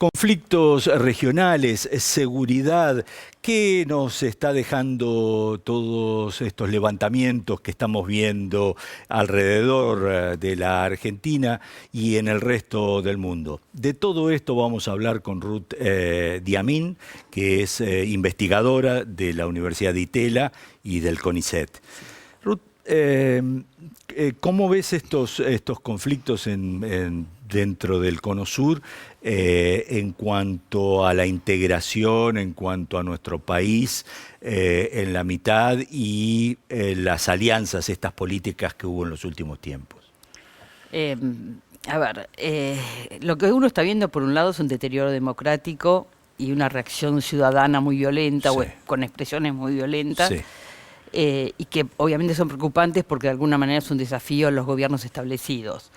Conflictos regionales, seguridad, ¿qué nos está dejando todos estos levantamientos que estamos viendo alrededor de la Argentina y en el resto del mundo? De todo esto vamos a hablar con Ruth Diamín, que es investigadora de la Universidad de Itela y del CONICET. Ruth, ¿cómo ves estos conflictos dentro del Cono Sur en cuanto a la integración, en cuanto a nuestro país en la mitad y las alianzas, estas políticas que hubo en los últimos tiempos? Lo que uno está viendo por un lado es un deterioro democrático y una reacción ciudadana muy violenta, Sí. o con expresiones muy violentas. Sí. Y que obviamente son preocupantes porque de alguna manera es un desafío a los gobiernos establecidos.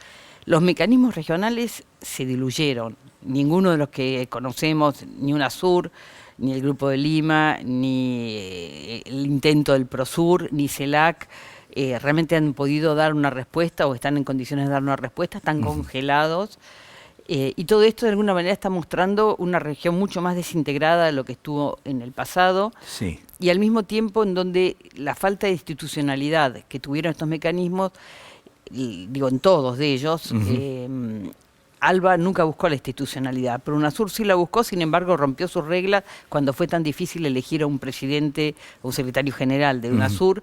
Los mecanismos regionales se diluyeron. Ninguno de los que conocemos, ni UNASUR, ni el Grupo de Lima, ni el intento del PROSUR, ni CELAC, realmente han podido dar una respuesta o están en condiciones de dar una respuesta, están congelados. Y todo esto de alguna manera está mostrando una región mucho más desintegrada de lo que estuvo en el pasado. Sí. Y al mismo tiempo en donde la falta de institucionalidad que tuvieron estos mecanismos, digo en todos de ellos, ALBA nunca buscó la institucionalidad, pero UNASUR sí la buscó, sin embargo rompió sus reglas cuando fue tan difícil elegir a un presidente o un secretario general de UNASUR,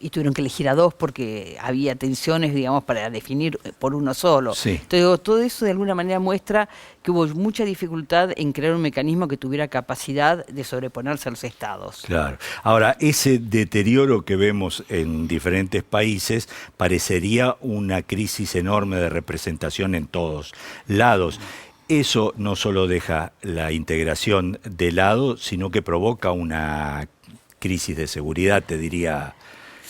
y tuvieron que elegir a dos porque había tensiones, digamos, para definir por uno solo. Sí. Entonces, digo, todo eso de alguna manera muestra que hubo mucha dificultad en crear un mecanismo que tuviera capacidad de sobreponerse a los estados. Claro. Ahora, ese deterioro que vemos en diferentes países parecería una crisis enorme de representación en todos lados. Eso no solo deja la integración de lado, sino que provoca una crisis de seguridad, te diría.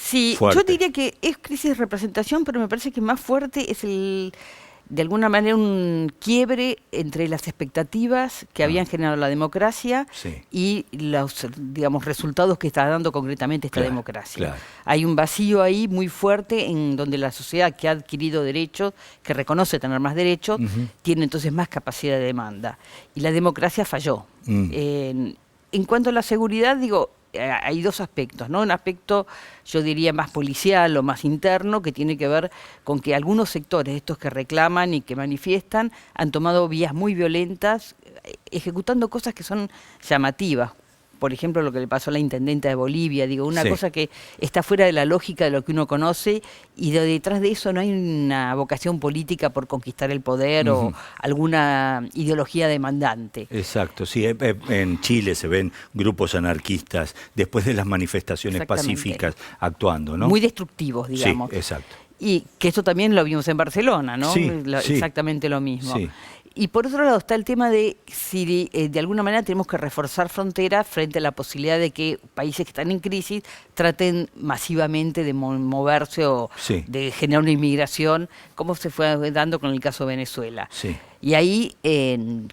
Sí, fuerte. yo diría que es crisis de representación, pero me parece que más fuerte es de alguna manera un quiebre entre las expectativas que habían generado la democracia y los, digamos, resultados que está dando concretamente esta democracia. Claro. Hay un vacío ahí muy fuerte en donde la sociedad que ha adquirido derechos, que reconoce tener más derechos, tiene entonces más capacidad de demanda. Y la democracia falló. En cuanto a la seguridad, digo, hay dos aspectos, ¿no? Un aspecto, yo diría, más policial o más interno, que tiene que ver con que algunos sectores, estos que reclaman y que manifiestan, han tomado vías muy violentas, ejecutando cosas que son llamativas. Por ejemplo, lo que le pasó a la intendenta de Bolivia, digo, una cosa que está fuera de la lógica de lo que uno conoce, y detrás de eso no hay una vocación política por conquistar el poder o alguna ideología demandante. Exacto, sí, en Chile se ven grupos anarquistas después de las manifestaciones pacíficas actuando, ¿no? Muy destructivos, digamos. Sí, exacto. Y que esto también lo vimos en Barcelona, ¿no? Sí, exactamente lo mismo. Sí. Y por otro lado está el tema de si de alguna manera tenemos que reforzar fronteras frente a la posibilidad de que países que están en crisis traten masivamente de moverse o de generar una inmigración, como se fue dando con el caso de Venezuela. Sí. Y ahí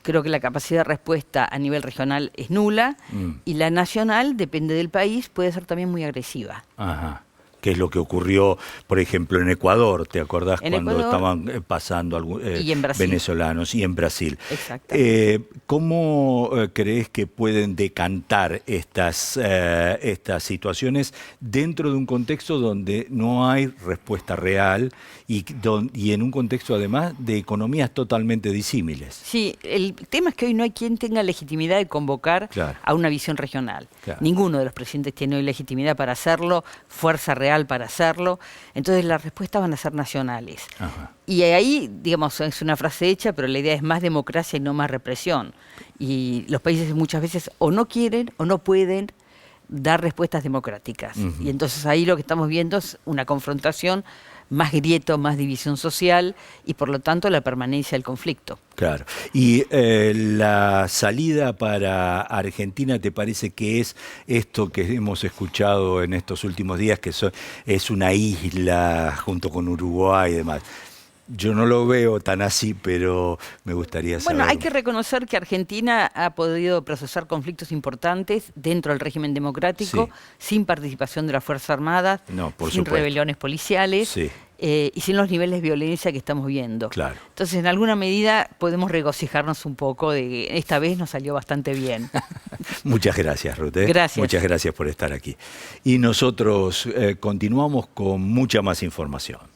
creo que la capacidad de respuesta a nivel regional es nula, y la nacional, depende del país, puede ser también muy agresiva. Ajá. Que es lo que ocurrió, por ejemplo, en Ecuador, ¿te acordás cuando estaban pasando y en Brasil. venezolanos y en Brasil? Exacto. ¿Cómo crees que pueden decantar estas situaciones dentro de un contexto donde no hay respuesta real y en un contexto además de economías totalmente disímiles? Sí, el tema es que hoy no hay quien tenga legitimidad de convocar a una visión regional. Claro. Ninguno de los presidentes tiene hoy legitimidad para hacerlo, fuerza real para hacerlo, entonces las respuestas van a ser nacionales. Ajá. Y ahí, digamos, es una frase hecha, pero la idea es más democracia y no más represión. Y los países muchas veces o no quieren o no pueden dar respuestas democráticas. Y entonces ahí lo que estamos viendo es una confrontación, más grieto, más división social y por lo tanto la permanencia del conflicto. Claro. ¿Y la salida para Argentina te parece que es esto que hemos escuchado en estos últimos días, que es una isla junto con Uruguay y demás? Yo no lo veo tan así, pero me gustaría saber. Bueno, hay que reconocer que Argentina ha podido procesar conflictos importantes dentro del régimen democrático, sin participación de las Fuerzas Armadas, sin rebeliones policiales. y sin los niveles de violencia que estamos viendo. Claro. Entonces, en alguna medida podemos regocijarnos un poco de que esta vez nos salió bastante bien. Muchas gracias, Ruth. Gracias. Muchas gracias por estar aquí. Y nosotros continuamos con mucha más información.